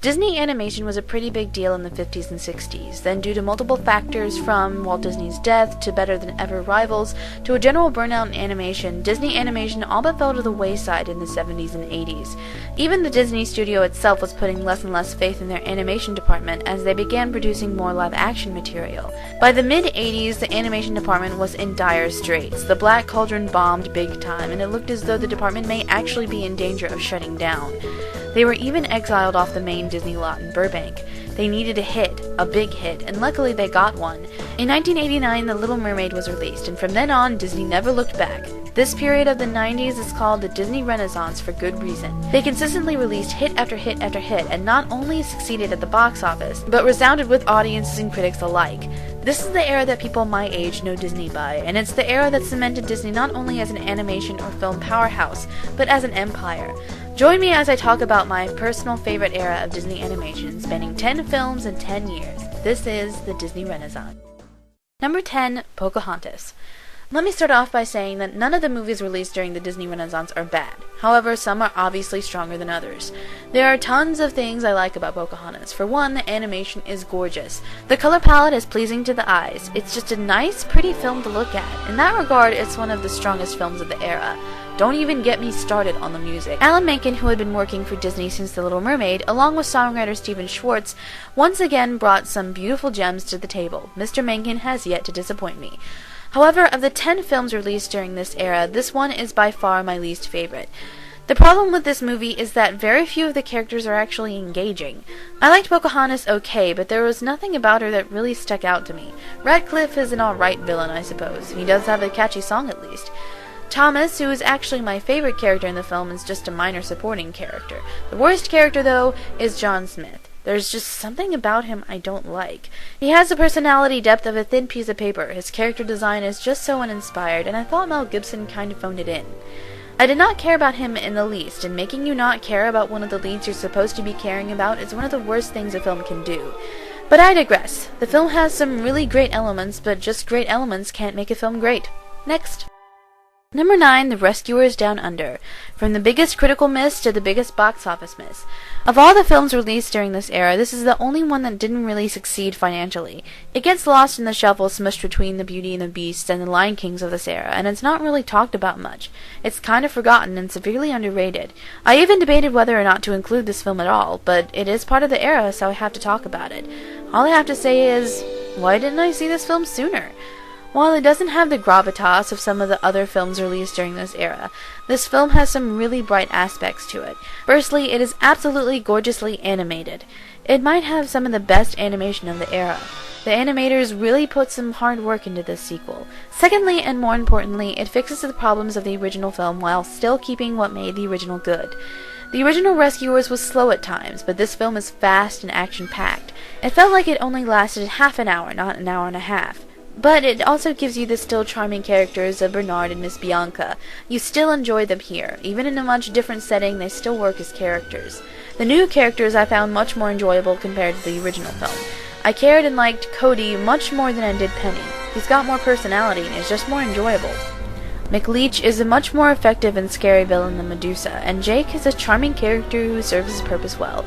Disney animation was a pretty big deal in the 50s and 60s, then due to multiple factors from Walt Disney's death to better-than-ever rivals to a general burnout in animation, Disney animation all but fell to the wayside in the 70s and 80s. Even the Disney studio itself was putting less and less faith in their animation department as they began producing more live-action material. By the mid-80s, the animation department was in dire straits. The Black Cauldron bombed big time, and it looked as though the department may actually be in danger of shutting down. They were even exiled off the main Disney lot in Burbank. They needed a hit, a big hit, and luckily they got one. In 1989, The Little Mermaid was released, and from then on, Disney never looked back. This period of the 90s is called the Disney Renaissance for good reason. They consistently released hit after hit after hit, and not only succeeded at the box office, but resounded with audiences and critics alike. This is the era that people my age know Disney by, and it's the era that cemented Disney not only as an animation or film powerhouse, but as an empire. Join me as I talk about my personal favorite era of Disney animation, spanning 10 films in 10 years. This is the Disney Renaissance. Number 10, Pocahontas. Let me start off by saying that none of the movies released during the Disney Renaissance are bad. However, some are obviously stronger than others. There are tons of things I like about Pocahontas. For one, the animation is gorgeous. The color palette is pleasing to the eyes. It's just a nice, pretty film to look at. In that regard, it's one of the strongest films of the era. Don't even get me started on the music. Alan Menken, who had been working for Disney since The Little Mermaid, along with songwriter Stephen Schwartz, once again brought some beautiful gems to the table. Mr. Menken has yet to disappoint me. However, of the 10 films released during this era, this one is by far my least favorite. The problem with this movie is that very few of the characters are actually engaging. I liked Pocahontas okay, but there was nothing about her that really stuck out to me. Radcliffe is an alright villain, I suppose. He does have a catchy song at least. Thomas, who is actually my favorite character in the film, is just a minor supporting character. The worst character, though, is John Smith. There's just something about him I don't like. He has the personality depth of a thin piece of paper. His character design is just so uninspired, and I thought Mel Gibson kind of phoned it in. I did not care about him in the least, and making you not care about one of the leads you're supposed to be caring about is one of the worst things a film can do. But I digress. The film has some really great elements, but just great elements can't make a film great. Next. Number 9, The Rescuers Down Under. From the biggest critical miss to the biggest box office miss. Of all the films released during this era, this is the only one that didn't really succeed financially. It gets lost in the shuffle smushed between The Beauty and the Beast and The Lion Kings of this era, and it's not really talked about much. It's kind of forgotten and severely underrated. I even debated whether or not to include this film at all, but it is part of the era, so I have to talk about it. All I have to say is, why didn't I see this film sooner? While it doesn't have the gravitas of some of the other films released during this era, this film has some really bright aspects to it. Firstly, it is absolutely gorgeously animated. It might have some of the best animation of the era. The animators really put some hard work into this sequel. Secondly, and more importantly, it fixes the problems of the original film while still keeping what made the original good. The original Rescuers was slow at times, but this film is fast and action-packed. It felt like it only lasted half an hour, not an hour and a half. But it also gives you the still charming characters of Bernard and Miss Bianca. You still enjoy them here. Even in a much different setting, they still work as characters. The new characters I found much more enjoyable compared to the original film. I cared and liked Cody much more than I did Penny. He's got more personality and is just more enjoyable. McLeach is a much more effective and scary villain than Medusa, and Jake is a charming character who serves his purpose well.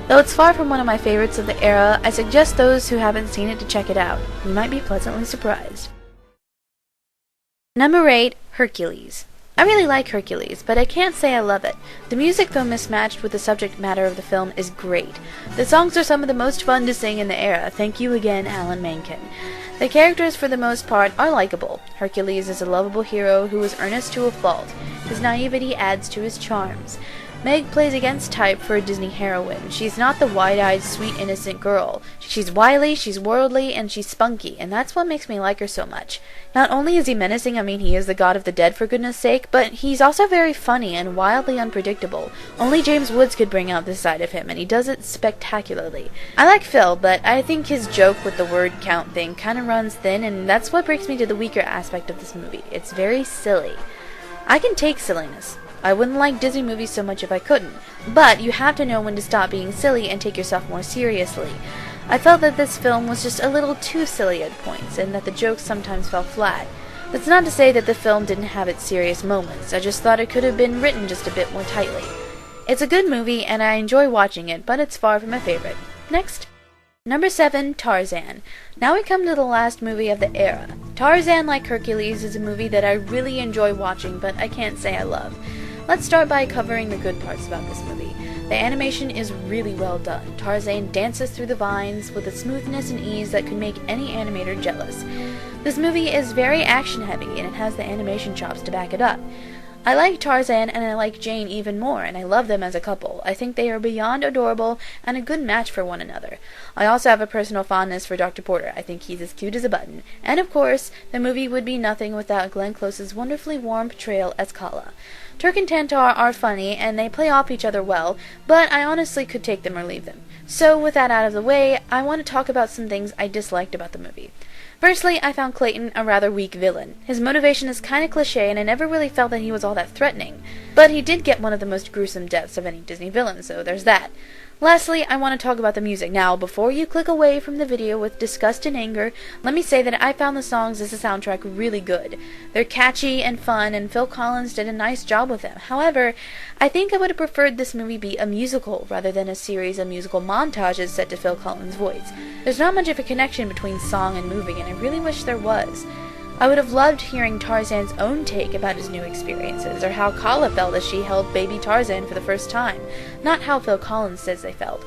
Though it's far from one of my favorites of the era, I suggest those who haven't seen it to check it out. You might be pleasantly surprised. Number 8, Hercules. I really like Hercules, but I can't say I love it. The music, though mismatched with the subject matter of the film, is great. The songs are some of the most fun to sing in the era. Thank you again, Alan Menken. The characters, for the most part, are likable. Hercules is a lovable hero who is earnest to a fault. His naivety adds to his charms. Meg plays against type for a Disney heroine. She's not the wide-eyed, sweet, innocent girl. She's wily, she's worldly, and she's spunky, and that's what makes me like her so much. Not only is he menacing, he is the god of the dead for goodness sake, but he's also very funny and wildly unpredictable. Only James Woods could bring out this side of him, and he does it spectacularly. I like Phil, but I think his joke with the word count thing kinda runs thin, and that's what brings me to the weaker aspect of this movie. It's very silly. I can take silliness. I wouldn't like Disney movies so much if I couldn't, but you have to know when to stop being silly and take yourself more seriously. I felt that this film was just a little too silly at points, and that the jokes sometimes fell flat. That's not to say that the film didn't have its serious moments, I just thought it could have been written just a bit more tightly. It's a good movie and I enjoy watching it, but it's far from my favorite. Next. Number 7, Tarzan. Now we come to the last movie of the era. Tarzan, like Hercules, is a movie that I really enjoy watching, but I can't say I love. Let's start by covering the good parts about this movie. The animation is really well done. Tarzan dances through the vines with a smoothness and ease that could make any animator jealous. This movie is very action-heavy, and it has the animation chops to back it up. I like Tarzan and I like Jane even more, and I love them as a couple. I think they are beyond adorable and a good match for one another. I also have a personal fondness for Dr. Porter. I think he's as cute as a button. And of course, the movie would be nothing without Glenn Close's wonderfully warm portrayal as Kala. Turk and Tantar are funny, and they play off each other well, but I honestly could take them or leave them. So with that out of the way, I want to talk about some things I disliked about the movie. Firstly, I found Clayton a rather weak villain. His motivation is kinda cliché, and I never really felt that he was all that threatening. But he did get one of the most gruesome deaths of any Disney villain, so there's that. Lastly, I want to talk about the music. Now, before you click away from the video with disgust and anger, let me say that I found the songs as a soundtrack really good. They're catchy and fun, and Phil Collins did a nice job with them. However, I think I would have preferred this movie be a musical rather than a series of musical montages set to Phil Collins' voice. There's not much of a connection between song and movie, and I really wish there was. I would have loved hearing Tarzan's own take about his new experiences, or how Kala felt as she held baby Tarzan for the first time, not how Phil Collins says they felt.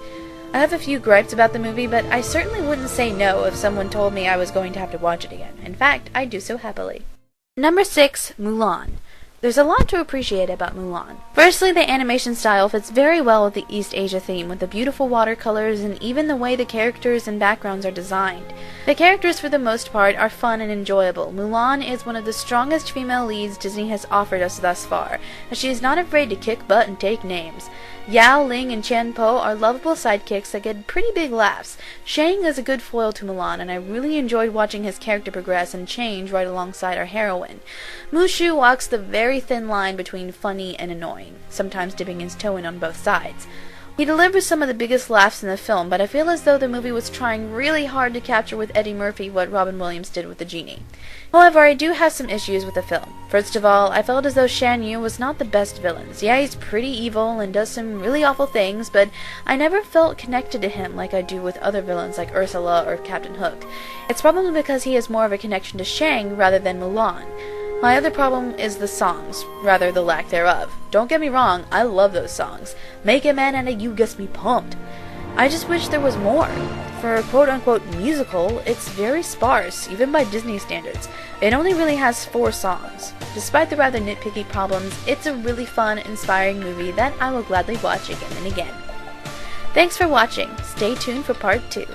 I have a few gripes about the movie, but I certainly wouldn't say no if someone told me I was going to have to watch it again. In fact, I'd do so happily. Number 6, Mulan. There's a lot to appreciate about Mulan. Firstly, the animation style fits very well with the East Asia theme, with the beautiful watercolors and even the way the characters and backgrounds are designed. The characters, for the most part, are fun and enjoyable. Mulan is one of the strongest female leads Disney has offered us thus far, as she is not afraid to kick butt and take names. Yao, Ling, and Qian Po are lovable sidekicks that get pretty big laughs. Shang is a good foil to Mulan, and I really enjoyed watching his character progress and change right alongside our heroine. Mushu walks the very thin line between funny and annoying, sometimes dipping his toe in on both sides. He delivers some of the biggest laughs in the film, but I feel as though the movie was trying really hard to capture with Eddie Murphy what Robin Williams did with the genie. However, I do have some issues with the film. First of all, I felt as though Shan Yu was not the best villain. Yeah, he's pretty evil and does some really awful things, but I never felt connected to him like I do with other villains like Ursula or Captain Hook. It's probably because he has more of a connection to Shang rather than Mulan. My other problem is the songs, rather the lack thereof. Don't get me wrong, I love those songs. Make a Man and a You Gets Me Pumped. I just wish there was more. For a quote-unquote musical, it's very sparse, even by Disney standards. It only really has 4 songs. Despite the rather nitpicky problems, it's a really fun, inspiring movie that I will gladly watch again and again. Thanks for watching. Stay tuned for part 2.